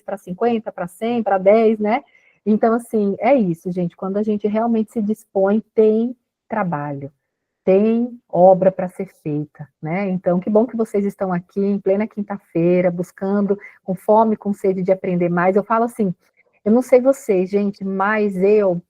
para 50, para 100, para 10, né? Então, assim, é isso, gente. Quando a gente realmente se dispõe, tem trabalho, tem obra para ser feita, né? Então, que bom que vocês estão aqui em plena quinta-feira, buscando, com fome, com sede de aprender mais. Eu falo assim, eu não sei vocês, gente, mas eu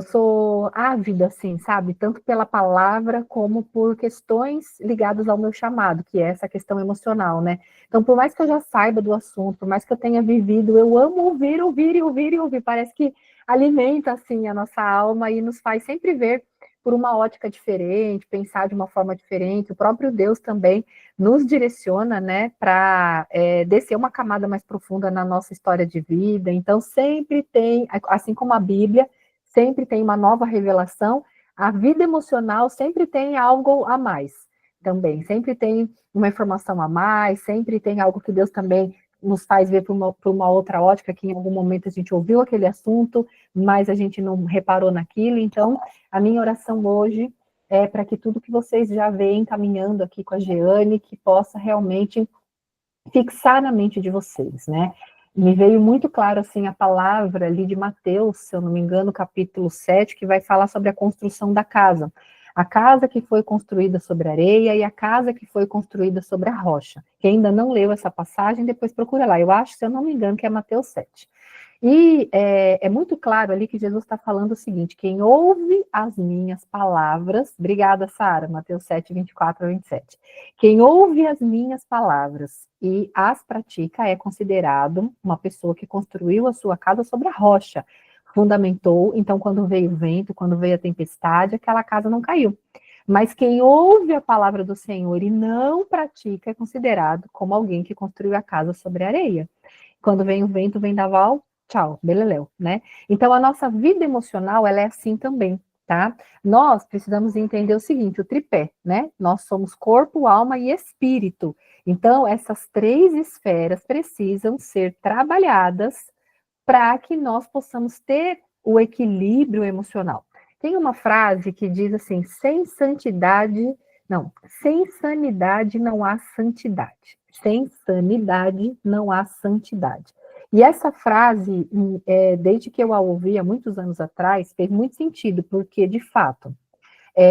sou ávida, assim, sabe? Tanto pela palavra como por questões ligadas ao meu chamado, que é essa questão emocional, né? Então, por mais que eu já saiba do assunto, por mais que eu tenha vivido, eu amo ouvir, ouvir e ouvir e ouvir. Parece que alimenta, assim, a nossa alma e nos faz sempre ver por uma ótica diferente, pensar de uma forma diferente. O próprio Deus também nos direciona, né, para descer uma camada mais profunda na nossa história de vida. Então, sempre tem, assim como a Bíblia, sempre tem uma nova revelação, a vida emocional sempre tem algo a mais também, sempre tem uma informação a mais, sempre tem algo que Deus também nos faz ver por uma outra ótica, que em algum momento a gente ouviu aquele assunto, mas a gente não reparou naquilo. Então, a minha oração hoje é para que tudo que vocês já veem caminhando aqui com a Jeane, que possa realmente fixar na mente de vocês, né? Me veio muito claro, assim, a palavra ali de Mateus, se eu não me engano, capítulo 7, que vai falar sobre a construção da casa. A casa que foi construída sobre areia e a casa que foi construída sobre a rocha. Quem ainda não leu essa passagem, depois procura lá. Eu acho, se eu não me engano, que é Mateus 7. E é muito claro ali que Jesus está falando o seguinte: quem ouve as minhas palavras, obrigada, Sara, Mateus 7, 24 a 27. Quem ouve as minhas palavras e as pratica é considerado uma pessoa que construiu a sua casa sobre a rocha, fundamentou, então quando veio o vento, quando veio a tempestade, aquela casa não caiu. Mas quem ouve a palavra do Senhor e não pratica é considerado como alguém que construiu a casa sobre areia. Quando vem o vento, vendaval, tchau, beleléu, né? Então, a nossa vida emocional, ela é assim também, tá? Nós precisamos entender o seguinte, o tripé, né? Nós somos corpo, alma e espírito. Então, essas três esferas precisam ser trabalhadas para que nós possamos ter o equilíbrio emocional. Tem uma frase que diz assim, sem sanidade não há santidade. Sem sanidade não há santidade. E essa frase, desde que eu a ouvi há muitos anos atrás, fez muito sentido, porque, de fato,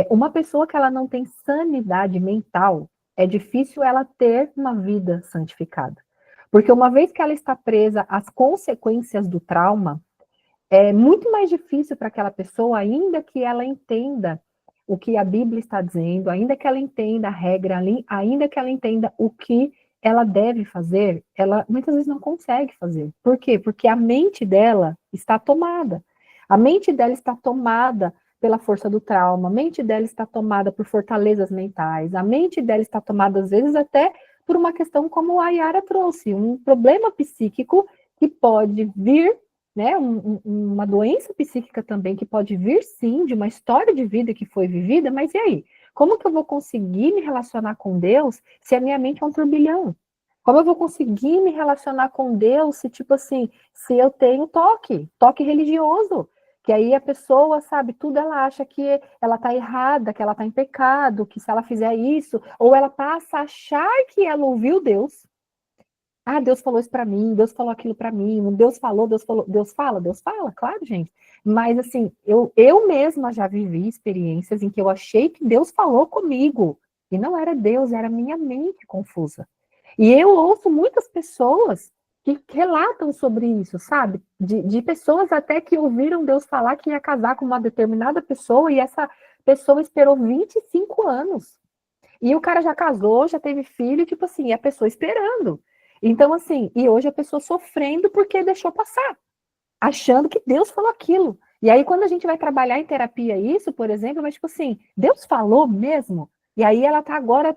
uma pessoa que ela não tem sanidade mental, é difícil ela ter uma vida santificada. Porque uma vez que ela está presa às consequências do trauma, é muito mais difícil para aquela pessoa, ainda que ela entenda o que a Bíblia está dizendo, ainda que ela entenda a regra, ainda que ela entenda o que ela deve fazer, ela muitas vezes não consegue fazer. Por quê? Porque a mente dela está tomada. A mente dela está tomada pela força do trauma, a mente dela está tomada por fortalezas mentais, a mente dela está tomada, às vezes, até por uma questão como a Yara trouxe, um problema psíquico que pode vir, né, uma doença psíquica também que pode vir, sim, de uma história de vida que foi vivida, mas e aí? Como que eu vou conseguir me relacionar com Deus se a minha mente é um turbilhão? Como eu vou conseguir me relacionar com Deus se, tipo assim, se eu tenho toque religioso? Que aí a pessoa, sabe, tudo ela acha que ela está errada, que ela está em pecado, que se ela fizer isso, ou ela passa a achar que ela ouviu Deus. Ah, Deus falou isso para mim, Deus falou aquilo para mim, Deus falou, Deus fala, claro, gente. Mas assim, eu mesma já vivi experiências em que eu achei que Deus falou comigo, e não era Deus, era minha mente confusa. E eu ouço muitas pessoas que relatam sobre isso, sabe? De pessoas até que ouviram Deus falar que ia casar com uma determinada pessoa, e essa pessoa esperou 25 anos. E o cara já casou, já teve filho, tipo assim, e a pessoa esperando. Então, assim, e hoje a pessoa sofrendo porque deixou passar, achando que Deus falou aquilo. E aí, quando a gente vai trabalhar em terapia isso, por exemplo, mas tipo assim, Deus falou mesmo? E aí ela tá agora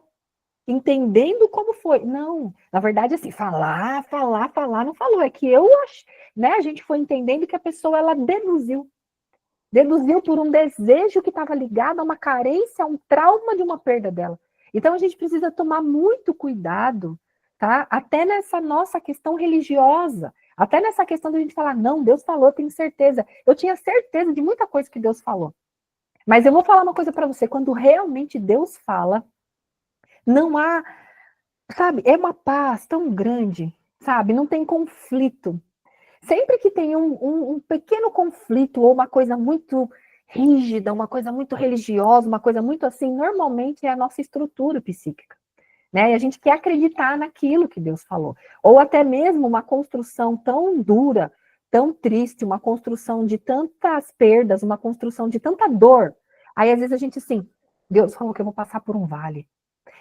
entendendo como foi. Não, na verdade, assim, falar, não falou. É que eu acho, né? A gente foi entendendo que a pessoa, ela deduziu por um desejo que estava ligado a uma carência, a um trauma de uma perda dela. Então a gente precisa tomar muito cuidado, tá? Até nessa nossa questão religiosa, até nessa questão da gente falar, não, Deus falou, tenho certeza. Eu tinha certeza de muita coisa que Deus falou. Mas eu vou falar uma coisa para você, quando realmente Deus fala, não há, sabe, é uma paz tão grande, sabe? Não tem conflito. Sempre que tem um pequeno conflito ou uma coisa muito rígida, uma coisa muito religiosa, uma coisa muito assim, normalmente é a nossa estrutura psíquica, né? E a gente quer acreditar naquilo que Deus falou. Ou até mesmo uma construção tão dura, tão triste, uma construção de tantas perdas, uma construção de tanta dor. Aí às vezes a gente assim, Deus falou que eu vou passar por um vale.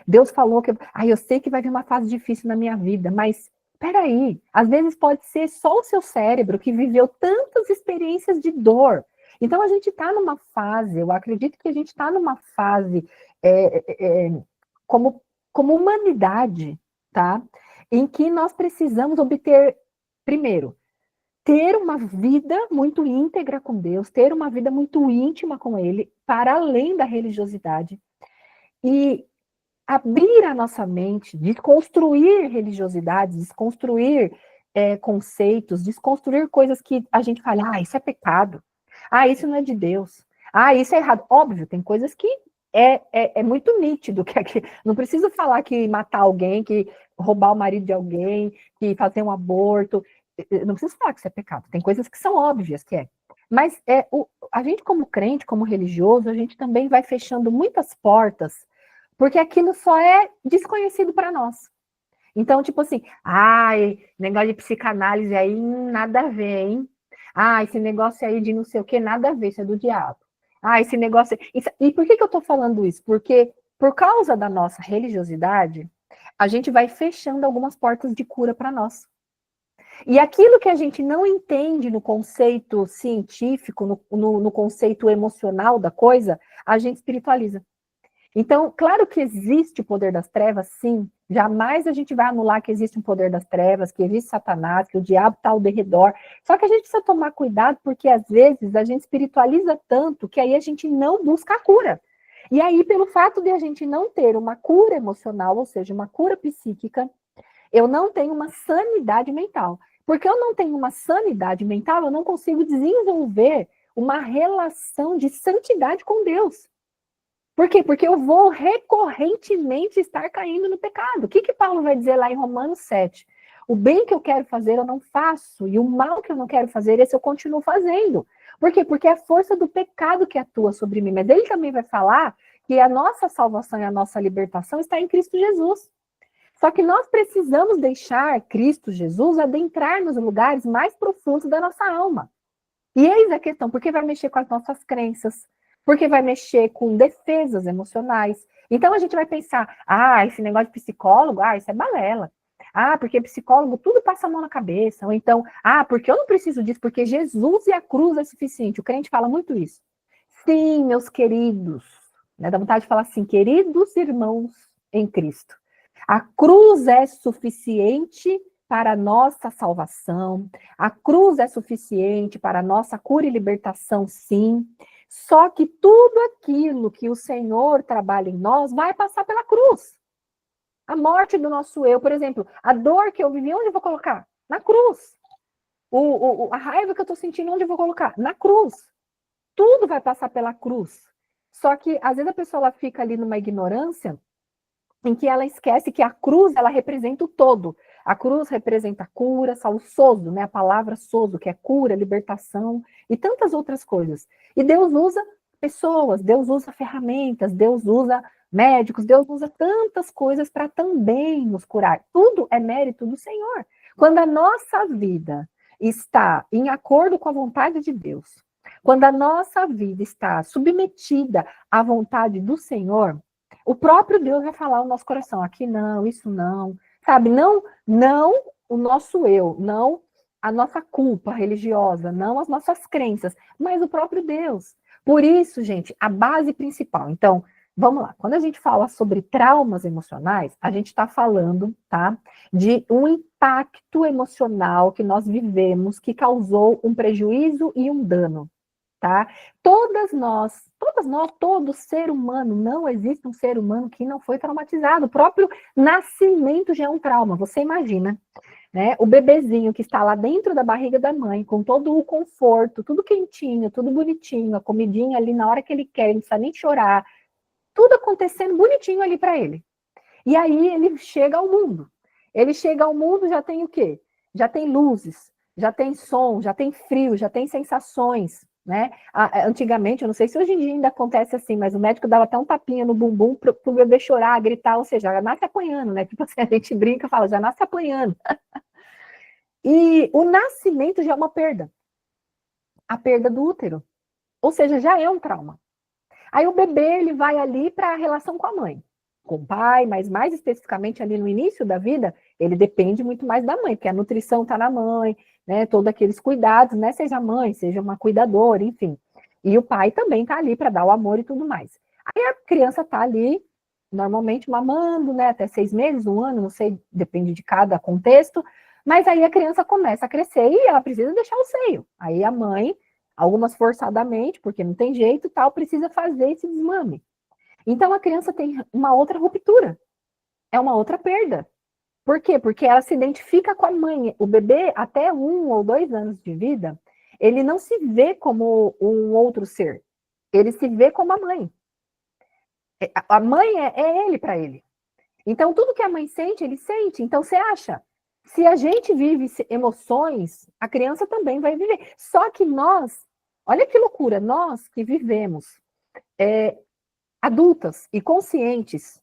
Deus falou que eu sei que vai vir uma fase difícil na minha vida, mas peraí, às vezes pode ser só o seu cérebro que viveu tantas experiências de dor. Então a gente está numa fase, eu acredito que a gente está numa fase como, como humanidade, tá? Em que nós precisamos obter, primeiro, ter uma vida muito íntegra com Deus, ter uma vida muito íntima com Ele, para além da religiosidade. E abrir a nossa mente, desconstruir religiosidades, desconstruir conceitos, desconstruir coisas que a gente fala, isso é pecado, isso não é de Deus, isso é errado. Óbvio, tem coisas que é muito nítido, que não preciso falar que matar alguém, que roubar o marido de alguém, que fazer um aborto, não preciso falar que isso é pecado, tem coisas que são óbvias que é. Mas a gente como crente, como religioso, a gente também vai fechando muitas portas porque aquilo só é desconhecido para nós. Então, tipo assim, negócio de psicanálise aí, nada a ver, hein? Esse negócio aí de não sei o que, nada a ver, isso é do diabo. Esse negócio... E por que eu tô falando isso? Porque por causa da nossa religiosidade, a gente vai fechando algumas portas de cura para nós. E aquilo que a gente não entende no conceito científico, no conceito emocional da coisa, a gente espiritualiza. Então, claro que existe o poder das trevas, sim. Jamais a gente vai anular que existe um poder das trevas, que existe Satanás, que o diabo está ao derredor. Só que a gente precisa tomar cuidado, porque às vezes a gente espiritualiza tanto que aí a gente não busca a cura. E aí, pelo fato de a gente não ter uma cura emocional, ou seja, uma cura psíquica, eu não tenho uma sanidade mental. Porque eu não tenho uma sanidade mental, eu não consigo desenvolver uma relação de santidade com Deus. Por quê? Porque eu vou recorrentemente estar caindo no pecado. O que Paulo vai dizer lá em Romanos 7? O bem que eu quero fazer eu não faço, e o mal que eu não quero fazer, esse eu continuo fazendo. Por quê? Porque é a força do pecado que atua sobre mim. Mas ele também vai falar que a nossa salvação e a nossa libertação está em Cristo Jesus. Só que nós precisamos deixar Cristo Jesus adentrar nos lugares mais profundos da nossa alma. E eis a questão, porque vai mexer com as nossas crenças, porque vai mexer com defesas emocionais. Então a gente vai pensar, esse negócio de psicólogo, isso é balela. Porque psicólogo tudo passa a mão na cabeça. Ou então, porque eu não preciso disso, porque Jesus e a cruz é suficiente. O crente fala muito isso. Sim, meus queridos, né? Dá vontade de falar assim, queridos irmãos em Cristo. A cruz é suficiente para a nossa salvação, a cruz é suficiente para a nossa cura e libertação, sim. Só que tudo aquilo que o Senhor trabalha em nós vai passar pela cruz. A morte do nosso eu, por exemplo, a dor que eu vivi, onde eu vou colocar? Na cruz. A raiva que eu estou sentindo, onde eu vou colocar? Na cruz. Tudo vai passar pela cruz. Só que, às vezes, a pessoa ela fica ali numa ignorância em que ela esquece que a cruz, ela representa o todo. A cruz representa cura, o sozo, né? A palavra sozo, que é cura, libertação e tantas outras coisas. E Deus usa pessoas, Deus usa ferramentas, Deus usa médicos, Deus usa tantas coisas para também nos curar. Tudo é mérito do Senhor. Quando a nossa vida está em acordo com a vontade de Deus, quando a nossa vida está submetida à vontade do Senhor, o próprio Deus vai falar no nosso coração, aqui não, isso não, sabe? Não o nosso eu, não a nossa culpa religiosa, não as nossas crenças, mas o próprio Deus. Por isso, gente, a base principal. Então, vamos lá. Quando a gente fala sobre traumas emocionais, a gente está falando, tá, de um impacto emocional que nós vivemos que causou um prejuízo e um dano. Tá? Todo ser humano, não existe um ser humano que não foi traumatizado. O próprio nascimento já é um trauma, você imagina, né? O bebezinho que está lá dentro da barriga da mãe, com todo o conforto, tudo quentinho, tudo bonitinho, a comidinha ali na hora que ele quer, ele não precisa nem chorar, tudo acontecendo bonitinho ali para ele. E aí ele chega ao mundo. Ele chega ao mundo, já tem o quê? Já tem luzes, já tem som, já tem frio, já tem sensações, né? Antigamente, eu não sei se hoje em dia ainda acontece assim, mas o médico dava até um tapinha no bumbum pro bebê chorar, gritar, ou seja, já nasce apanhando, né? Tipo assim, a gente brinca e fala, já nasce apanhando. E o nascimento já é uma perda, a perda do útero, ou seja, já é um trauma. Aí o bebê, ele vai ali para a relação com a mãe, com o pai, mas mais especificamente ali no início da vida, ele depende muito mais da mãe, porque a nutrição está na mãe, né, todos aqueles cuidados, né, seja a mãe, seja uma cuidadora, enfim. E o pai também está ali para dar o amor e tudo mais. Aí a criança está ali, normalmente mamando, né, até 6 meses, 1 ano, não sei, depende de cada contexto, mas aí a criança começa a crescer e ela precisa deixar o seio. Aí a mãe, algumas forçadamente, porque não tem jeito e tal, precisa fazer esse desmame. Então a criança tem uma outra ruptura, é uma outra perda. Por quê? Porque ela se identifica com a mãe. O bebê, até 1 ou 2 anos de vida, ele não se vê como um outro ser. Ele se vê como a mãe. A mãe é ele para ele. Então, tudo que a mãe sente, ele sente. Então, você acha, se a gente vive emoções, a criança também vai viver. Só que nós, olha que loucura, nós que vivemos adultas e conscientes,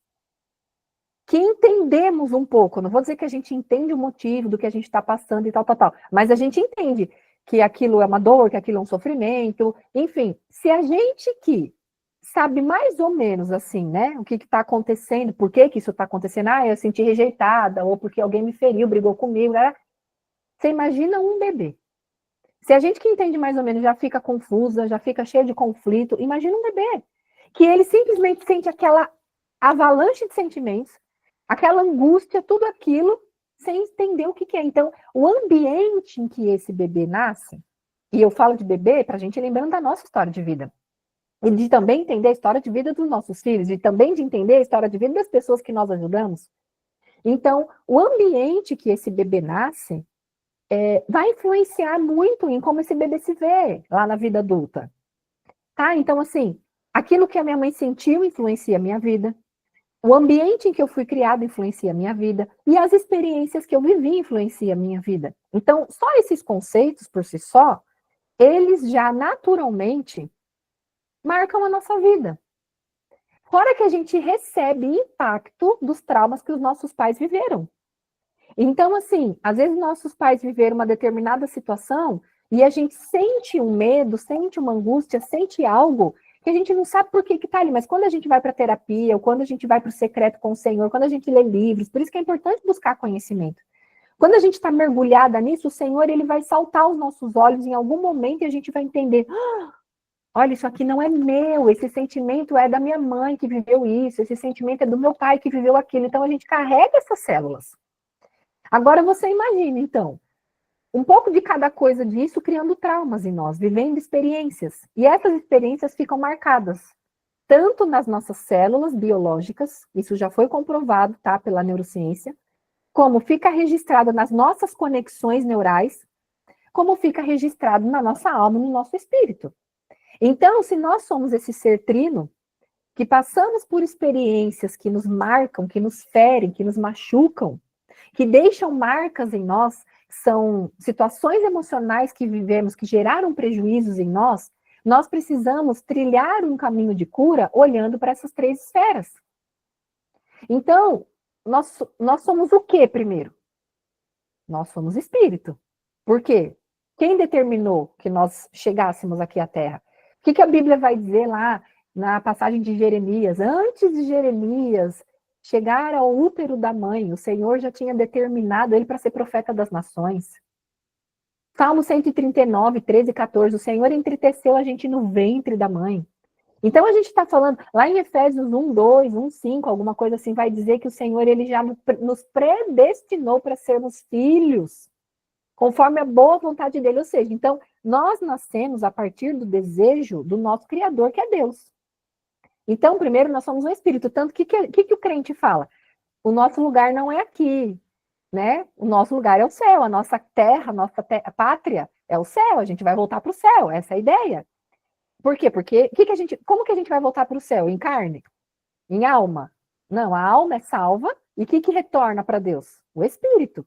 que entendemos um pouco, não vou dizer que a gente entende o motivo do que a gente está passando e tal, mas a gente entende que aquilo é uma dor, que aquilo é um sofrimento, enfim, se a gente que sabe mais ou menos assim, né, o que está acontecendo, por que isso está acontecendo, eu senti rejeitada, ou porque alguém me feriu, brigou comigo, né? Você imagina um bebê. Se a gente que entende mais ou menos já fica confusa, já fica cheia de conflito, imagina um bebê, que ele simplesmente sente aquela avalanche de sentimentos, aquela angústia, tudo aquilo, sem entender o que é. Então, o ambiente em que esse bebê nasce, e eu falo de bebê para a gente lembrando da nossa história de vida, e de também entender a história de vida dos nossos filhos, e também de entender a história de vida das pessoas que nós ajudamos. Então, o ambiente que esse bebê nasce vai influenciar muito em como esse bebê se vê lá na vida adulta. Tá? Então, assim, aquilo que a minha mãe sentiu influencia a minha vida. O ambiente em que eu fui criada influencia a minha vida. E as experiências que eu vivi influenciam a minha vida. Então, só esses conceitos por si só, eles já naturalmente marcam a nossa vida. Fora que a gente recebe impacto dos traumas que os nossos pais viveram. Então, assim, às vezes nossos pais viveram uma determinada situação e a gente sente um medo, sente uma angústia, sente algo que a gente não sabe por que está ali, mas quando a gente vai para a terapia, ou quando a gente vai para o secreto com o Senhor, quando a gente lê livros, por isso que é importante buscar conhecimento. Quando a gente está mergulhada nisso, o Senhor ele vai saltar aos nossos olhos em algum momento e a gente vai entender, olha, isso aqui não é meu, esse sentimento é da minha mãe que viveu isso, esse sentimento é do meu pai que viveu aquilo. Então a gente carrega essas células. Agora você imagina, então, um pouco de cada coisa disso criando traumas em nós, vivendo experiências. E essas experiências ficam marcadas tanto nas nossas células biológicas, isso já foi comprovado, tá, pela neurociência, como fica registrado nas nossas conexões neurais, como fica registrado na nossa alma, no nosso espírito. Então, se nós somos esse ser trino, que passamos por experiências que nos marcam, que nos ferem, que nos machucam, que deixam marcas em nós, são situações emocionais que vivemos, que geraram prejuízos em nós, nós precisamos trilhar um caminho de cura olhando para essas 3 esferas. Então, nós somos o que primeiro? Nós somos espírito. Por quê? Quem determinou que nós chegássemos aqui à Terra? O que a Bíblia vai dizer lá na passagem de Jeremias? Antes de Jeremias chegar ao útero da mãe, o Senhor já tinha determinado ele para ser profeta das nações. Salmo 139, 13 e 14, o Senhor entristeceu a gente no ventre da mãe. Então a gente está falando, lá em Efésios 1, 2, 1, 5, alguma coisa assim, vai dizer que o Senhor ele já nos predestinou para sermos filhos, conforme a boa vontade dele. Ou seja, então, nós nascemos a partir do desejo do nosso Criador, que é Deus. Então, primeiro, nós somos um espírito. Tanto que o crente fala? O nosso lugar não é aqui, né? O nosso lugar é o céu, a nossa terra, a nossa pátria é o céu, a gente vai voltar para o céu, essa é a ideia. Por quê? Porque como que a gente vai voltar para o céu? Em carne? Em alma? Não, a alma é salva E o que retorna para Deus? O espírito,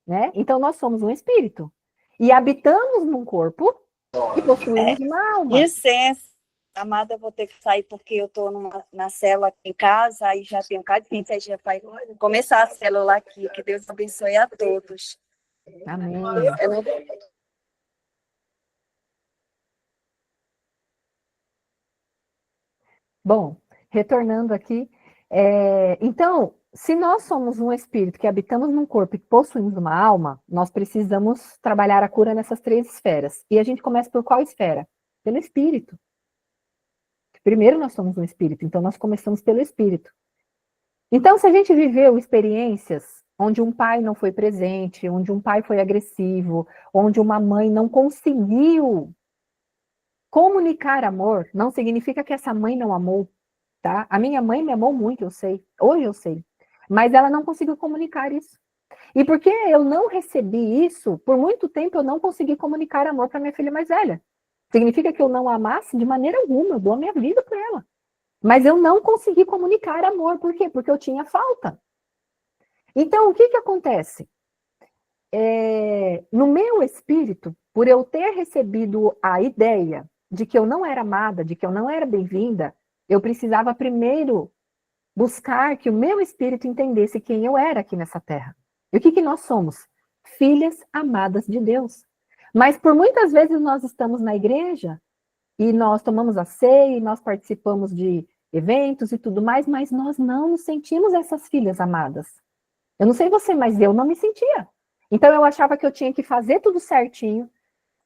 né? Então nós somos um espírito. E habitamos num corpo e possuímos uma alma. Licença, amada, eu vou ter que sair porque eu estou na célula aqui em casa, aí já tem um bocado de gente, aí já vai começar a célula aqui. Que Deus abençoe a todos. Amém. Bom, retornando aqui, então, se nós somos um espírito que habitamos num corpo e possuímos uma alma, nós precisamos trabalhar a cura nessas 3 esferas. E a gente começa por qual esfera? Pelo espírito. Primeiro nós somos um espírito, então nós começamos pelo espírito. Então, se a gente viveu experiências onde um pai não foi presente, onde um pai foi agressivo, onde uma mãe não conseguiu comunicar amor, não significa que essa mãe não amou, tá? A minha mãe me amou muito, eu sei. Hoje eu sei. Mas ela não conseguiu comunicar isso. E porque eu não recebi isso, por muito tempo eu não consegui comunicar amor para minha filha mais velha. Significa que eu não amasse de maneira alguma, eu dou a minha vida por ela. Mas eu não consegui comunicar amor, por quê? Porque eu tinha falta. Então, o que acontece? No meu espírito, por eu ter recebido a ideia de que eu não era amada, de que eu não era bem-vinda, eu precisava primeiro buscar que o meu espírito entendesse quem eu era aqui nessa terra. E o que nós somos? Filhas amadas de Deus. Mas por muitas vezes nós estamos na igreja e nós tomamos a ceia, e nós participamos de eventos e tudo mais, mas nós não nos sentimos essas filhas amadas. Eu não sei você, mas eu não me sentia. Então eu achava que eu tinha que fazer tudo certinho,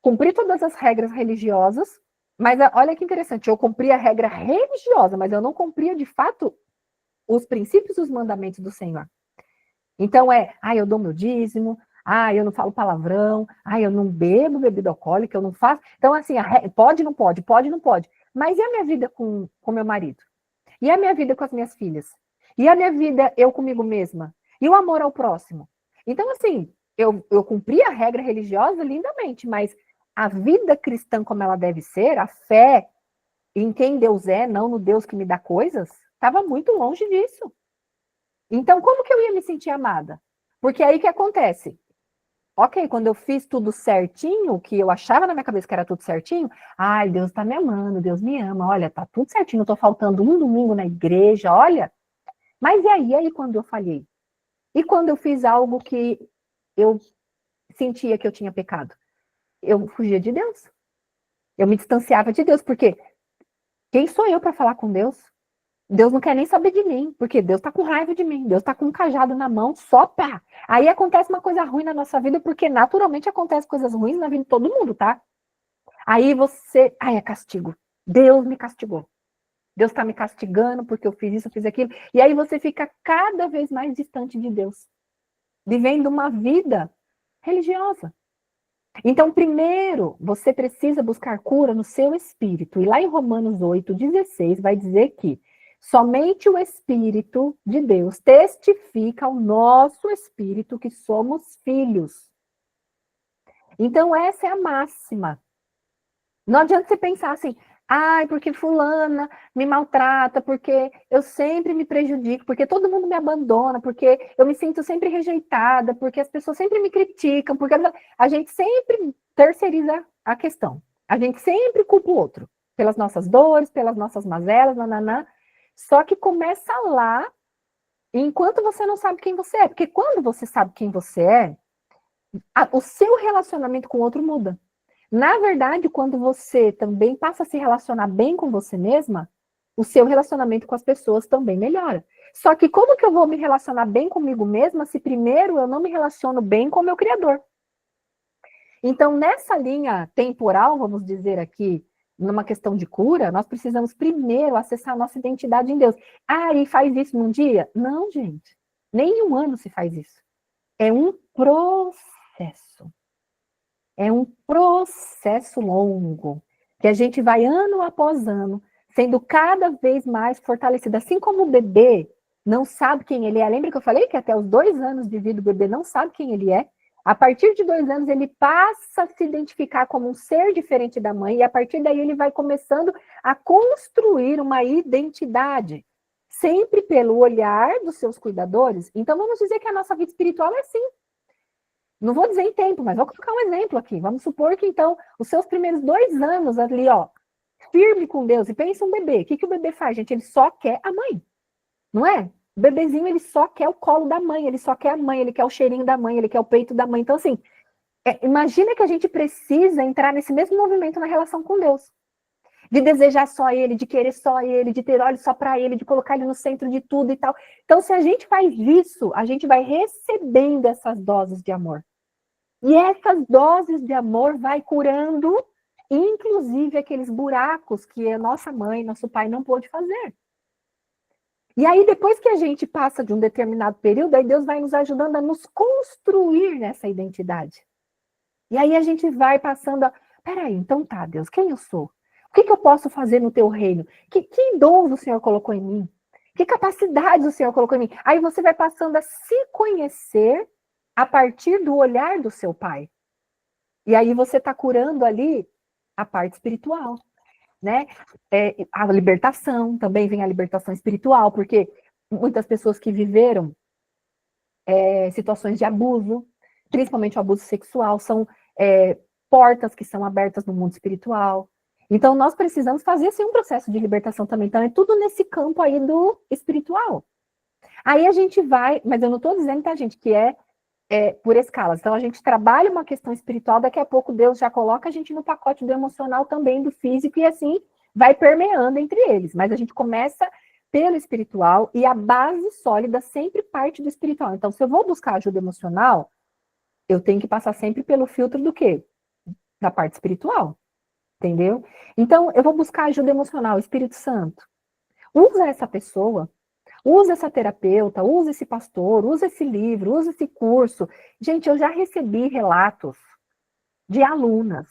cumprir todas as regras religiosas, mas olha que interessante, eu cumpria a regra religiosa, mas eu não cumpria de fato os princípios e os mandamentos do Senhor. Então eu dou meu dízimo, eu não falo palavrão, eu não bebo bebida alcoólica, eu não faço. Então, assim, pode, não pode, pode, não pode. Mas e a minha vida com meu marido? E a minha vida com as minhas filhas? E a minha vida eu comigo mesma? E o amor ao próximo? Então, assim, eu cumpri a regra religiosa lindamente, mas a vida cristã como ela deve ser, a fé em quem Deus é, não no Deus que me dá coisas, estava muito longe disso. Então, como que eu ia me sentir amada? Porque aí que acontece? Ok, quando eu fiz tudo certinho, que eu achava na minha cabeça que era tudo certinho, Deus tá me amando, Deus me ama, olha, tá tudo certinho, eu tô faltando um domingo na igreja, olha. Mas e aí quando eu falhei? E quando eu fiz algo que eu sentia que eu tinha pecado? Eu fugia de Deus. Eu me distanciava de Deus, porque quem sou eu para falar com Deus? Deus não quer nem saber de mim, porque Deus tá com raiva de mim, Deus tá com um cajado na mão, só pá. Aí acontece uma coisa ruim na nossa vida, porque naturalmente acontecem coisas ruins na vida de todo mundo, tá? Aí você, é castigo. Deus me castigou. Deus tá me castigando porque eu fiz isso, eu fiz aquilo. E aí você fica cada vez mais distante de Deus, vivendo uma vida religiosa. Então, primeiro, você precisa buscar cura no seu espírito. E lá em Romanos 8:16 vai dizer que somente o Espírito de Deus testifica ao nosso espírito que somos filhos. Então, essa é a máxima. Não adianta você pensar assim, porque fulana me maltrata, porque eu sempre me prejudico, porque todo mundo me abandona, porque eu me sinto sempre rejeitada, porque as pessoas sempre me criticam, porque a gente sempre terceiriza a questão. A gente sempre culpa o outro, pelas nossas dores, pelas nossas mazelas, nananã. Só que começa lá, enquanto você não sabe quem você é. Porque quando você sabe quem você é, o seu relacionamento com o outro muda. Na verdade, quando você também passa a se relacionar bem com você mesma, o seu relacionamento com as pessoas também melhora. Só que como que eu vou me relacionar bem comigo mesma se primeiro eu não me relaciono bem com o meu Criador? Então, nessa linha temporal, vamos dizer aqui, numa questão de cura, nós precisamos primeiro acessar a nossa identidade em Deus. E faz isso num dia? Não, gente. Nem em um ano se faz isso. É um processo. É um processo longo, que a gente vai ano após ano, sendo cada vez mais fortalecido. Assim como o bebê não sabe quem ele é. Lembra que eu falei que até os 2 anos de vida o bebê não sabe quem ele é? A partir de 2 anos ele passa a se identificar como um ser diferente da mãe, e a partir daí ele vai começando a construir uma identidade. sempre pelo olhar dos seus cuidadores. Então, vamos dizer que a nossa vida espiritual é assim. Não vou dizer em tempo, mas vou colocar um exemplo aqui. Vamos supor que, então, os seus primeiros 2 anos ali, ó, firme com Deus, e pensa um bebê. O que o bebê faz, gente? Ele só quer a mãe, não é? O bebezinho, ele só quer o colo da mãe, ele só quer a mãe, ele quer o cheirinho da mãe, ele quer o peito da mãe. Então, assim, imagina que a gente precisa entrar nesse mesmo movimento na relação com Deus. De desejar só ele, de querer só ele, de ter olhos só para ele, de colocar ele no centro de tudo e tal. Então, se a gente faz isso, a gente vai recebendo essas doses de amor. E essas doses de amor vai curando, inclusive, aqueles buracos que a nossa mãe, nosso pai não pôde fazer. E aí, depois que a gente passa de um determinado período, aí Deus vai nos ajudando a nos construir nessa identidade. E aí a gente vai passando peraí, então tá, Deus, quem eu sou? O que eu posso fazer no teu reino? Que dons o Senhor colocou em mim? Que capacidades o Senhor colocou em mim? Aí você vai passando a se conhecer a partir do olhar do seu pai. E aí você está curando ali a parte espiritual, né? A libertação, também vem a libertação espiritual, porque muitas pessoas que viveram situações de abuso, principalmente o abuso sexual, são portas que são abertas no mundo espiritual. Então, nós precisamos fazer, sim, um processo de libertação também. Então, é tudo nesse campo aí do espiritual. Aí a gente vai, mas eu não estou dizendo, tá, gente, que por escalas. Então, a gente trabalha uma questão espiritual, daqui a pouco Deus já coloca a gente no pacote do emocional também, do físico, e assim vai permeando entre eles. Mas a gente começa pelo espiritual, e a base sólida sempre parte do espiritual. Então, se eu vou buscar ajuda emocional, eu tenho que passar sempre pelo filtro do quê? Da parte espiritual. Entendeu? Então, eu vou buscar ajuda emocional, Espírito Santo. Usa essa pessoa, usa essa terapeuta, usa esse pastor, usa esse livro, usa esse curso. Gente, eu já recebi relatos de alunas.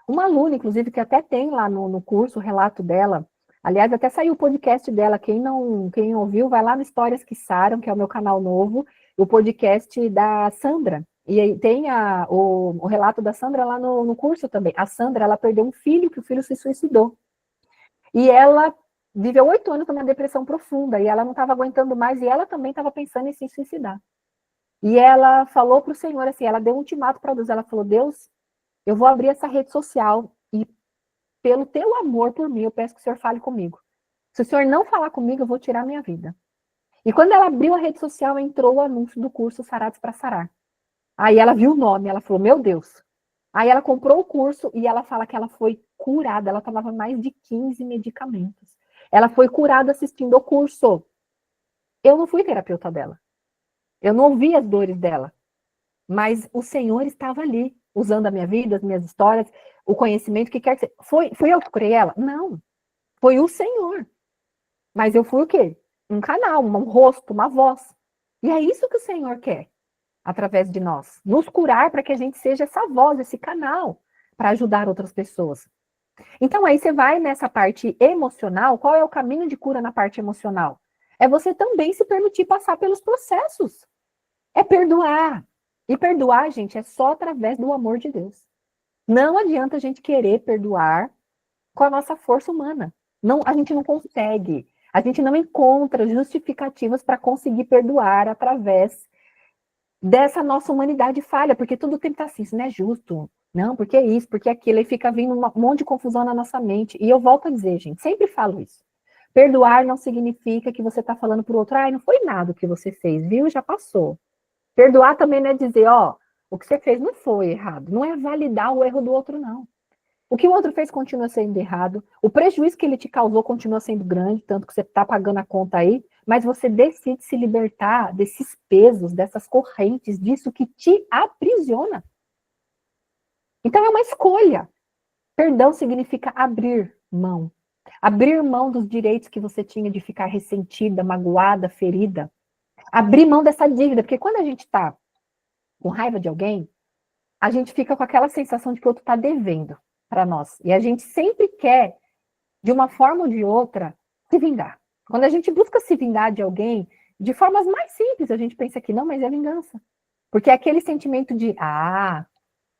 Uma aluna, inclusive, que até tem lá no curso o relato dela. Aliás, até saiu o podcast dela. Quem ouviu, vai lá no Histórias que Saram, que é o meu canal novo, o podcast da Sandra. E aí tem o relato da Sandra lá no curso também. A Sandra, ela perdeu um filho, que o filho se suicidou. E ela viveu 8 anos numa depressão profunda, e ela não estava aguentando mais, e ela também estava pensando em se suicidar. E ela falou para o Senhor, assim, ela deu um ultimato para Deus, ela falou, Deus, eu vou abrir essa rede social, e pelo teu amor por mim, eu peço que o Senhor fale comigo. Se o Senhor não falar comigo, eu vou tirar minha vida. E quando ela abriu a rede social, entrou o anúncio do curso Sarados para Sarar. Aí ela viu o nome, ela falou, meu Deus. Aí ela comprou o curso e ela fala que ela foi curada, ela tomava mais de 15 medicamentos. Ela foi curada assistindo ao curso. Eu não fui terapeuta dela. Eu não ouvi as dores dela. Mas o Senhor estava ali, usando a minha vida, as minhas histórias, o conhecimento que quer que seja. Fui eu que curei ela? Não. Foi o Senhor. Mas eu fui o quê? Um canal, um rosto, uma voz. E é isso que o Senhor quer. Através de nós, nos curar para que a gente seja essa voz, esse canal, para ajudar outras pessoas. Então, aí você vai nessa parte emocional, qual é o caminho de cura na parte emocional? É você também se permitir passar pelos processos. É perdoar. E perdoar, gente, é só através do amor de Deus. Não adianta a gente querer perdoar com a nossa força humana. Não, a gente não consegue. A gente não encontra justificativas para conseguir perdoar através dessa nossa humanidade falha, porque tudo tem que estar assim, isso não é justo, não, porque é isso, porque é aquilo, e fica vindo um monte de confusão na nossa mente. E eu volto a dizer, gente, sempre falo isso. Perdoar não significa que você está falando para o outro, não foi nada o que você fez, viu? Já passou. Perdoar também não é dizer, o que você fez não foi errado, não é validar o erro do outro, não. O que o outro fez continua sendo errado, o prejuízo que ele te causou continua sendo grande, tanto que você está pagando a conta aí, mas você decide se libertar desses pesos, dessas correntes, disso que te aprisiona. Então é uma escolha. Perdão significa abrir mão. Abrir mão dos direitos que você tinha de ficar ressentida, magoada, ferida. Abrir mão dessa dívida, porque quando a gente está com raiva de alguém, a gente fica com aquela sensação de que o outro está devendo para nós. E a gente sempre quer, de uma forma ou de outra, se vingar. Quando a gente busca se vingar de alguém, de formas mais simples, a gente pensa que não, mas é vingança. Porque é aquele sentimento de,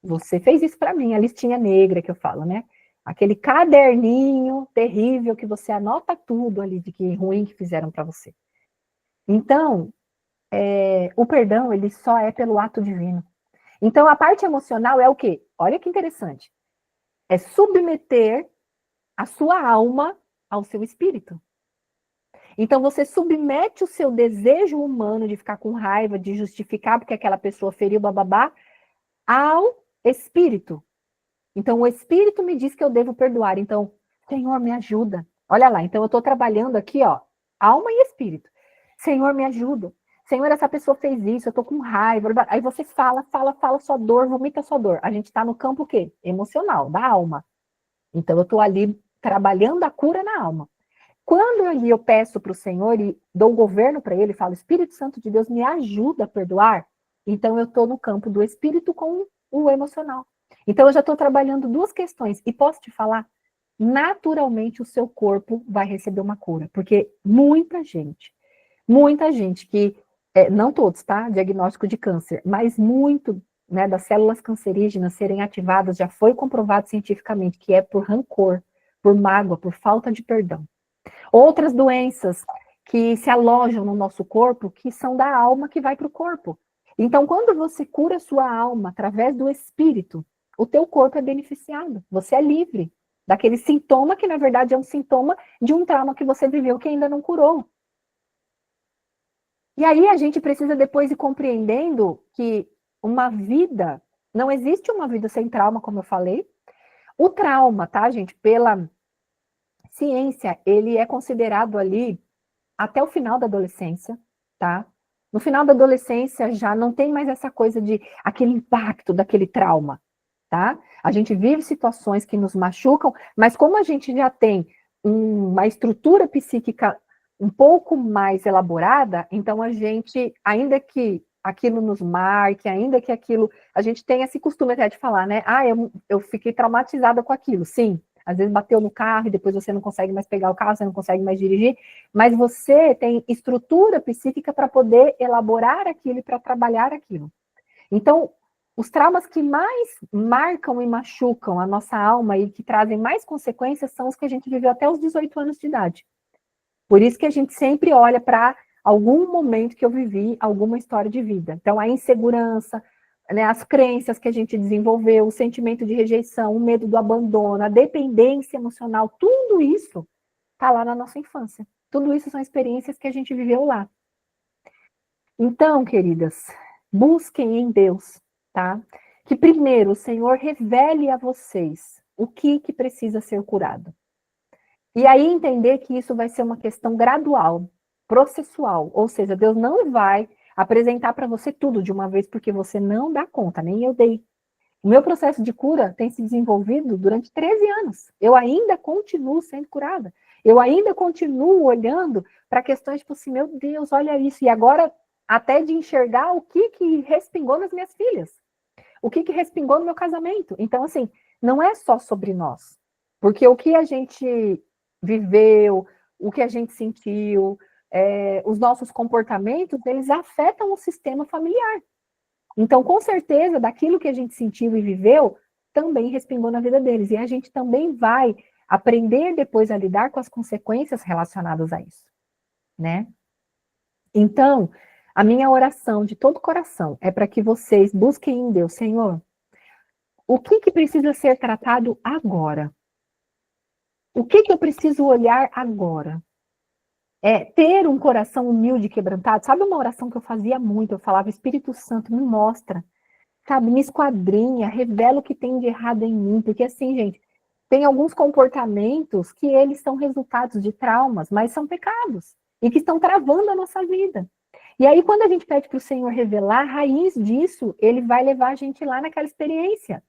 você fez isso para mim, a listinha negra que eu falo, né? aquele caderninho terrível que você anota tudo ali de que ruim que fizeram para você. Então, o perdão, ele só é pelo ato divino. Então, a parte emocional é o quê? Olha que interessante. É submeter a sua alma ao seu espírito. Então, você submete o seu desejo humano de ficar com raiva, de justificar porque aquela pessoa feriu, bababá, ao espírito. Então, o espírito me diz que eu devo perdoar. Então, Senhor, me ajuda. Olha lá, então eu estou trabalhando aqui, ó, alma e espírito. Senhor, me ajuda. Senhor, essa pessoa fez isso, eu estou com raiva. Aí você fala sua dor, vomita sua dor. A gente está no campo o quê? Emocional, da alma. Então, eu estou ali trabalhando a cura na alma. Quando eu peço para o Senhor e dou o governo para ele, falo, Espírito Santo de Deus, me ajuda a perdoar, então eu estou no campo do espírito com o emocional. Então eu já estou trabalhando duas questões. E posso te falar, naturalmente o seu corpo vai receber uma cura. Porque muita gente que, não todos, tá? Diagnóstico de câncer, mas muito, né, das células cancerígenas serem ativadas, já foi comprovado cientificamente que é por rancor, por mágoa, por falta de perdão. Outras doenças que se alojam no nosso corpo, que são da alma que vai para o corpo. Então, quando você cura a sua alma através do espírito, o teu corpo é beneficiado. Você é livre daquele sintoma que, na verdade, é um sintoma de um trauma que você viveu que ainda não curou. E aí a gente precisa depois ir compreendendo que uma vida, não existe uma vida sem trauma, como eu falei. O trauma, tá, gente, pela ciência, ele é considerado ali até o final da adolescência, tá? No final da adolescência já não tem mais essa coisa de aquele impacto daquele trauma, tá? A gente vive situações que nos machucam, mas como a gente já tem uma estrutura psíquica um pouco mais elaborada, então a gente, ainda que aquilo nos marque, ainda que aquilo, a gente tem esse costume até de falar, né? Ah, eu fiquei traumatizada com aquilo, sim. Às vezes bateu no carro e depois você não consegue mais pegar o carro, você não consegue mais dirigir, mas você tem estrutura psíquica para poder elaborar aquilo e para trabalhar aquilo. Então, os traumas que mais marcam e machucam a nossa alma e que trazem mais consequências são os que a gente viveu até os 18 anos de idade. Por isso que a gente sempre olha para algum momento que eu vivi, alguma história de vida. Então, a insegurança, né, as crenças que a gente desenvolveu, o sentimento de rejeição, o medo do abandono, a dependência emocional, tudo isso está lá na nossa infância. Tudo isso são experiências que a gente viveu lá. Então, queridas, busquem em Deus, tá? Que primeiro o Senhor revele a vocês o que precisa ser curado. E aí entender que isso vai ser uma questão gradual, processual, ou seja, Deus não vai apresentar para você tudo de uma vez, porque você não dá conta, nem eu dei. O meu processo de cura tem se desenvolvido durante 13 anos. Eu ainda continuo sendo curada. Eu ainda continuo olhando para questões tipo assim, meu Deus, olha isso. E agora, até de enxergar o que respingou nas minhas filhas. O que respingou no meu casamento. Então, assim, não é só sobre nós. Porque o que a gente viveu, o que a gente sentiu, os nossos comportamentos, eles afetam o sistema familiar. Então, com certeza, daquilo que a gente sentiu e viveu, também respingou na vida deles. E a gente também vai aprender depois a lidar com as consequências relacionadas a isso, né? Então, a minha oração de todo coração é para que vocês busquem em Deus, Senhor, o que precisa ser tratado agora? O que eu preciso olhar agora? Ter um coração humilde e quebrantado. Sabe uma oração que eu fazia muito? Eu falava, Espírito Santo, me mostra, sabe, me esquadrinha, revela o que tem de errado em mim. Porque assim, gente, tem alguns comportamentos que eles são resultados de traumas, mas são pecados. E que estão travando a nossa vida. E aí, quando a gente pede para o Senhor revelar, a raiz disso, ele vai levar a gente lá naquela experiência.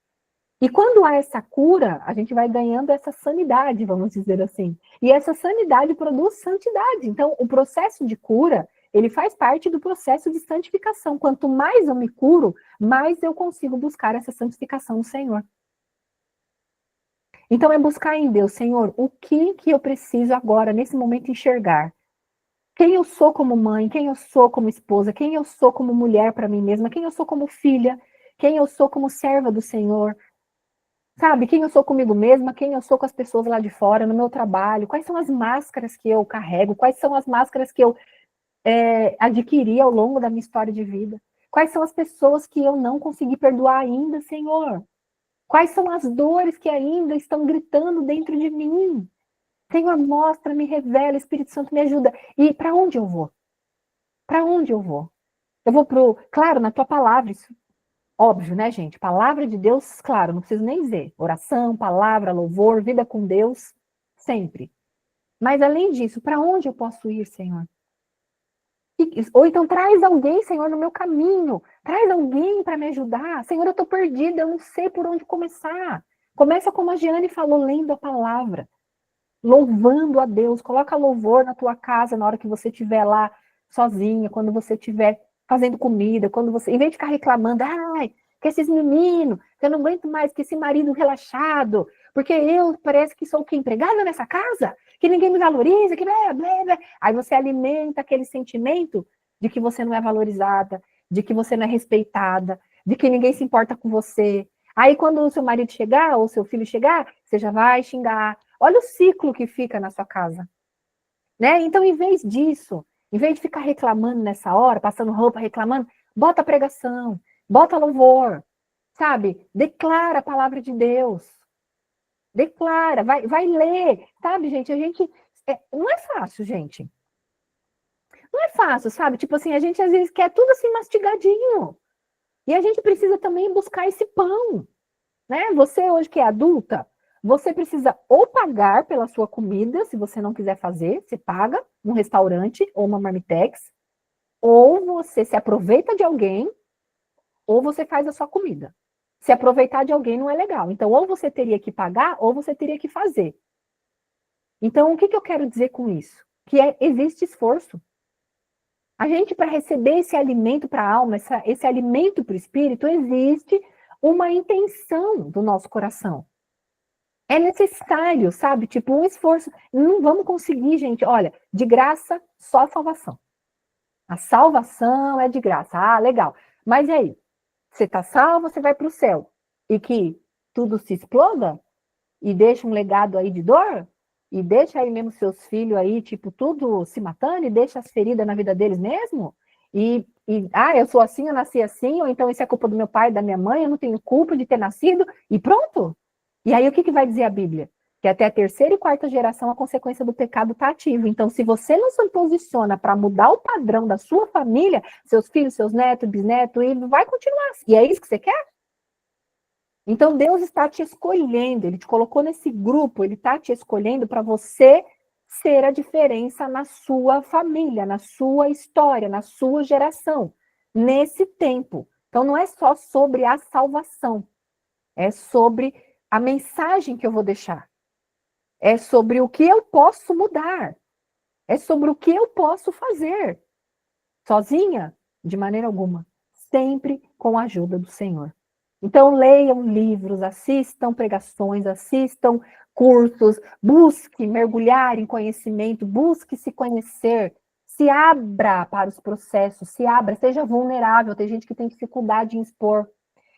E quando há essa cura, a gente vai ganhando essa sanidade, vamos dizer assim. E essa sanidade produz santidade. Então, o processo de cura, ele faz parte do processo de santificação. Quanto mais eu me curo, mais eu consigo buscar essa santificação no Senhor. Então, é buscar em Deus, Senhor, o que eu preciso agora, nesse momento, enxergar? Quem eu sou como mãe, quem eu sou como esposa, quem eu sou como mulher para mim mesma, quem eu sou como filha, quem eu sou como serva do Senhor, Sabe, quem eu sou comigo mesma, quem eu sou com as pessoas lá de fora, no meu trabalho, quais são as máscaras que eu carrego, quais são as máscaras que eu adquiri ao longo da minha história de vida, quais são as pessoas que eu não consegui perdoar ainda, Senhor, quais são as dores que ainda estão gritando dentro de mim. Senhor, mostra, me revela, Espírito Santo me ajuda. E para onde eu vou? Para onde eu vou? Eu vou claro, na tua palavra, isso óbvio, né, gente? Palavra de Deus, claro, não preciso nem dizer. Oração, palavra, louvor, vida com Deus, sempre. Mas além disso, para onde eu posso ir, Senhor? Ou então traz alguém, Senhor, no meu caminho. Traz alguém para me ajudar. Senhor, eu estou perdida, eu não sei por onde começar. Começa como a Giane falou, lendo a palavra, louvando a Deus. Coloca louvor na tua casa na hora que você estiver lá sozinha, quando você estiver fazendo comida, quando você, em vez de ficar reclamando, ai, que esses meninos, que eu não aguento mais, que esse marido relaxado, porque eu parece que sou o que empregada nessa casa, que ninguém me valoriza, que blá, blá, blá. Aí você alimenta aquele sentimento de que você não é valorizada, de que você não é respeitada, de que ninguém se importa com você. Aí quando o seu marido chegar, ou o seu filho chegar, você já vai xingar. Olha o ciclo que fica na sua casa. Né? Então, em vez disso, em vez de ficar reclamando nessa hora, passando roupa, reclamando, bota pregação, bota louvor, sabe? Declara a palavra de Deus. Declara, vai ler, sabe, gente? Não é fácil, gente. Não é fácil, sabe? Tipo assim, a gente às vezes quer tudo assim mastigadinho. E a gente precisa também buscar esse pão, né? Você hoje que é adulta, você precisa ou pagar pela sua comida, se você não quiser fazer, você paga num restaurante ou uma marmitex, ou você se aproveita de alguém, ou você faz a sua comida. Se aproveitar de alguém não é legal. Então, ou você teria que pagar, ou você teria que fazer. Então, o que eu quero dizer com isso? Que existe esforço. A gente, para receber esse alimento para a alma, esse alimento para o espírito, existe uma intenção do nosso coração. É necessário, sabe? Tipo, um esforço. Não vamos conseguir, gente. Olha, de graça, só a salvação. A salvação é de graça. Ah, legal. Mas e aí? Você está salvo, você vai para o céu. E que tudo se exploda? E deixa um legado aí de dor? E deixa aí mesmo seus filhos aí, tipo, tudo se matando? E deixa as feridas na vida deles mesmo? Eu sou assim, eu nasci assim, ou então isso é culpa do meu pai, da minha mãe, eu não tenho culpa de ter nascido, e pronto. E aí o que vai dizer a Bíblia? Que até a terceira e quarta geração a consequência do pecado está ativa. Então, se você não se posiciona para mudar o padrão da sua família, seus filhos, seus netos, bisnetos, e vai continuar. E é isso que você quer? Então, Deus está te escolhendo, Ele te colocou nesse grupo, Ele está te escolhendo para você ser a diferença na sua família, na sua história, na sua geração, nesse tempo. Então, não é só sobre a salvação, é sobre a mensagem que eu vou deixar, é sobre o que eu posso mudar, é sobre o que eu posso fazer. Sozinha? De maneira alguma. Sempre com a ajuda do Senhor. Então, leiam livros, assistam pregações, assistam cursos, busque mergulhar em conhecimento, busque se conhecer, se abra para os processos, se abra, seja vulnerável. Tem gente que tem dificuldade em expor.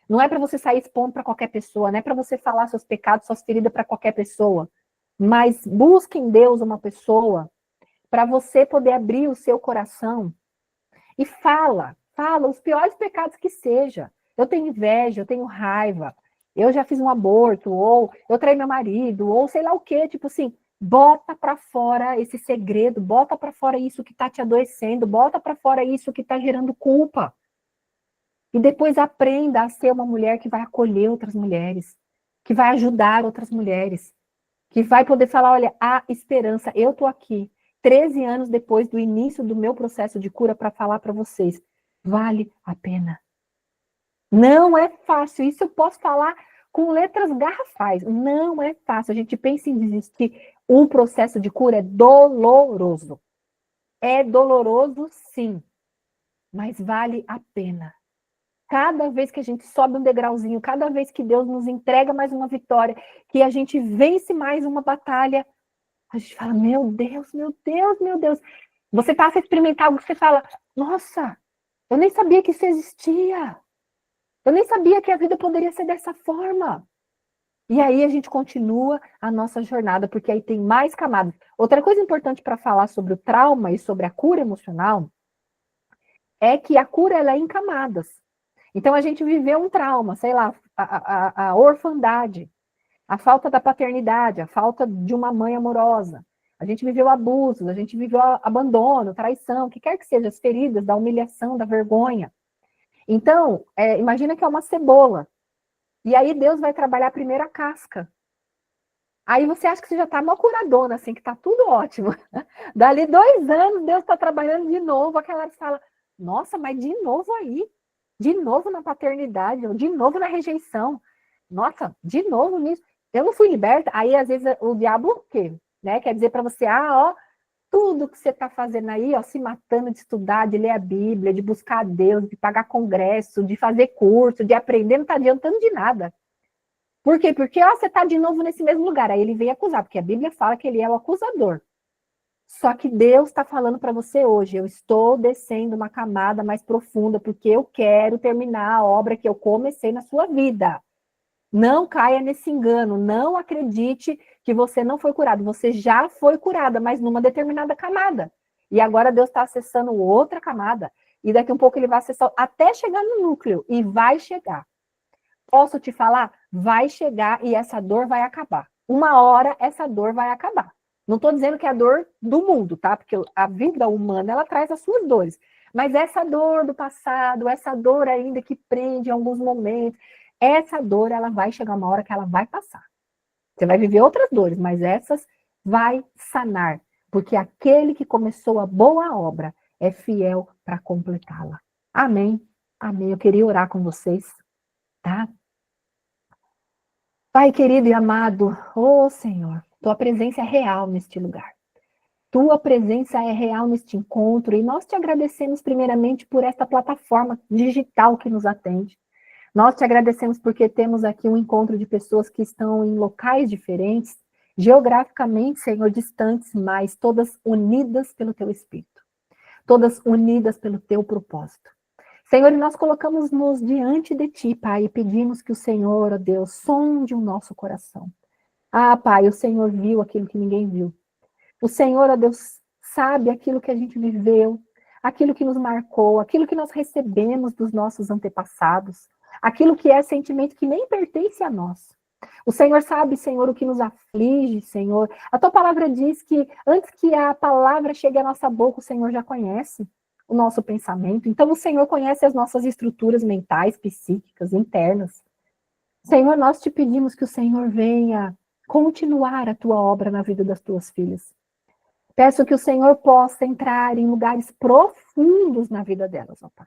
Não é para você sair expondo para qualquer pessoa, não é para você falar seus pecados, suas feridas para qualquer pessoa. Mas busque em Deus uma pessoa para você poder abrir o seu coração e fala os piores pecados que seja. Eu tenho inveja, eu tenho raiva, eu já fiz um aborto, ou eu traí meu marido, ou sei lá o quê, tipo assim, bota para fora esse segredo, bota para fora isso que está te adoecendo, bota para fora isso que está gerando culpa. E depois aprenda a ser uma mulher que vai acolher outras mulheres, que vai ajudar outras mulheres, que vai poder falar, olha, há esperança, eu tô aqui, 13 anos depois do início do meu processo de cura para falar para vocês, vale a pena. Não é fácil, isso eu posso falar com letras garrafais, não é fácil, a gente pensa em desistir, o processo de cura é doloroso. É doloroso, sim, mas vale a pena. Cada vez que a gente sobe um degrauzinho, cada vez que Deus nos entrega mais uma vitória, que a gente vence mais uma batalha, a gente fala, meu Deus, meu Deus, meu Deus. Você passa a experimentar algo que você fala, nossa, eu nem sabia que isso existia. Eu nem sabia que a vida poderia ser dessa forma. E aí a gente continua a nossa jornada, porque aí tem mais camadas. Outra coisa importante para falar sobre o trauma e sobre a cura emocional é que a cura ela é em camadas. Então a gente viveu um trauma, sei lá, a orfandade, a falta da paternidade, a falta de uma mãe amorosa. A gente viveu abusos, a gente viveu abandono, traição, o que quer que seja, as feridas da humilhação, da vergonha. Então, imagina que é uma cebola. E aí Deus vai trabalhar primeiro a casca. Aí você acha que você já está uma curadona, assim, que está tudo ótimo. Dali 2 anos, Deus está trabalhando de novo. Aquela fala, nossa, mas de novo aí. De novo na paternidade, ou de novo na rejeição. Nossa, de novo nisso. Eu não fui liberta. Aí, às vezes, o diabo o quê? Né? Quer dizer para você, ó, tudo que você está fazendo aí, ó, se matando de estudar, de ler a Bíblia, de buscar a Deus, de pagar congresso, de fazer curso, de aprender, não está adiantando de nada. Por quê? Porque ó, você está de novo nesse mesmo lugar. Aí ele vem acusar, porque a Bíblia fala que ele é o acusador. Só que Deus está falando para você hoje, eu estou descendo uma camada mais profunda, porque eu quero terminar a obra que eu comecei na sua vida. Não caia nesse engano, não acredite que você não foi curado. Você já foi curada, mas numa determinada camada. E agora Deus está acessando outra camada. E daqui um pouco ele vai acessar até chegar no núcleo. E vai chegar. Posso te falar? Vai chegar e essa dor vai acabar. Uma hora essa dor vai acabar. Não estou dizendo que é a dor do mundo, tá? Porque a vida humana, ela traz as suas dores. Mas essa dor do passado, essa dor ainda que prende em alguns momentos, essa dor, ela vai chegar uma hora que ela vai passar. Você vai viver outras dores, mas essas vai sanar. Porque aquele que começou a boa obra é fiel para completá-la. Amém? Amém. Eu queria orar com vocês, tá? Pai querido e amado, Senhor, tua presença é real neste lugar. Tua presença é real neste encontro e nós te agradecemos primeiramente por esta plataforma digital que nos atende. Nós te agradecemos porque temos aqui um encontro de pessoas que estão em locais diferentes, geograficamente, Senhor, distantes, mas todas unidas pelo teu Espírito, todas unidas pelo teu propósito. Senhor, nós colocamos-nos diante de ti, Pai, e pedimos que o Senhor, ó Deus, sonde o nosso coração. Pai, o Senhor viu aquilo que ninguém viu. O Senhor, ó Deus, sabe aquilo que a gente viveu, aquilo que nos marcou, aquilo que nós recebemos dos nossos antepassados, aquilo que é sentimento que nem pertence a nós. O Senhor sabe, Senhor, o que nos aflige, Senhor. A tua palavra diz que antes que a palavra chegue à nossa boca, o Senhor já conhece o nosso pensamento. Então, o Senhor conhece as nossas estruturas mentais, psíquicas, internas. Senhor, nós te pedimos que o Senhor venha continuar a tua obra na vida das tuas filhas. Peço que o Senhor possa entrar em lugares profundos na vida delas, ó Pai.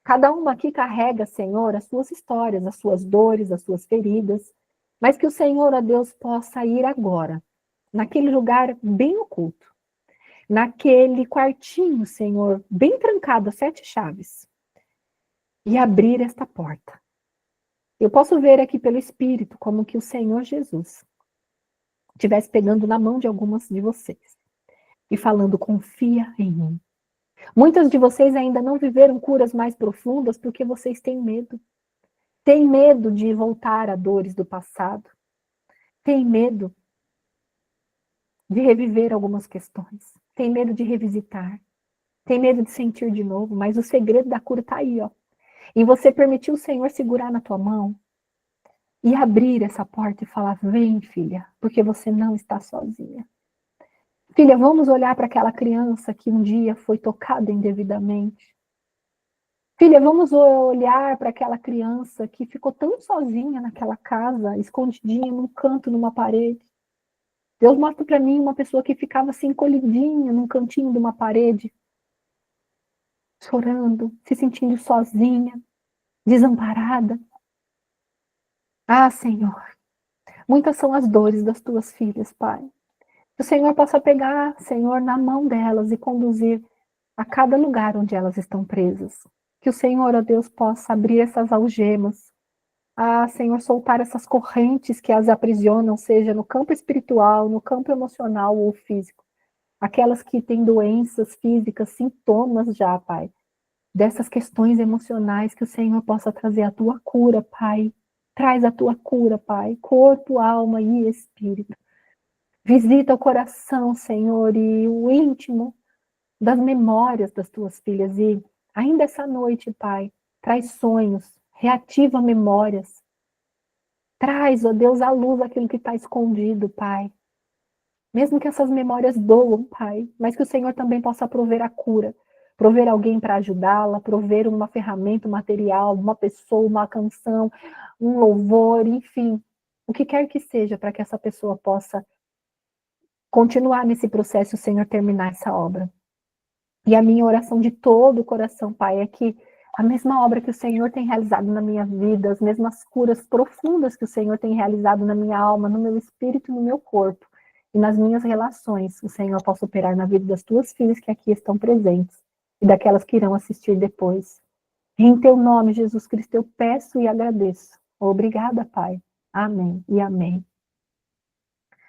Cada uma aqui carrega, Senhor, as suas histórias, as suas dores, as suas feridas, mas que o Senhor, ó Deus, possa ir agora, naquele lugar bem oculto, naquele quartinho, Senhor, bem trancado, a 7 chaves, e abrir esta porta. Eu posso ver aqui pelo Espírito como que o Senhor Jesus estivesse pegando na mão de algumas de vocês e falando, confia em mim. Muitas de vocês ainda não viveram curas mais profundas porque vocês têm medo. Têm medo de voltar a dores do passado. Têm medo de reviver algumas questões. Têm medo de revisitar. Têm medo de sentir de novo. Mas o segredo da cura está aí, ó. E você permitiu o Senhor segurar na tua mão e abrir essa porta e falar, vem, filha, porque você não está sozinha. Filha, vamos olhar para aquela criança que um dia foi tocada indevidamente. Filha, vamos olhar para aquela criança que ficou tão sozinha naquela casa, escondidinha num canto, numa parede. Deus mostra para mim uma pessoa que ficava assim, encolhidinha num cantinho de uma parede, chorando, se sentindo sozinha, desamparada. Senhor, muitas são as dores das tuas filhas, Pai. Que o Senhor possa pegar, Senhor, na mão delas e conduzir a cada lugar onde elas estão presas. Que o Senhor, ó Deus, possa abrir essas algemas. Senhor, soltar essas correntes que as aprisionam, seja no campo espiritual, no campo emocional ou físico. Aquelas que têm doenças físicas, sintomas já, Pai. Dessas questões emocionais, que o Senhor possa trazer a tua cura, Pai. Traz a tua cura, Pai, corpo, alma e espírito. Visita o coração, Senhor, e o íntimo das memórias das tuas filhas. E ainda essa noite, Pai, traz sonhos, reativa memórias. Traz, ó Deus, à luz aquilo que está escondido, Pai. Mesmo que essas memórias doam, Pai, mas que o Senhor também possa prover a cura, prover alguém para ajudá-la, prover uma ferramenta, um material, uma pessoa, uma canção, um louvor, enfim, o que quer que seja para que essa pessoa possa continuar nesse processo, o Senhor terminar essa obra. E a minha oração de todo o coração, Pai, é que a mesma obra que o Senhor tem realizado na minha vida, as mesmas curas profundas que o Senhor tem realizado na minha alma, no meu espírito, no meu corpo, e nas minhas relações, o Senhor possa operar na vida das tuas filhas que aqui estão presentes, e daquelas que irão assistir depois. Em teu nome, Jesus Cristo, eu peço e agradeço. Obrigada, Pai. Amém e amém.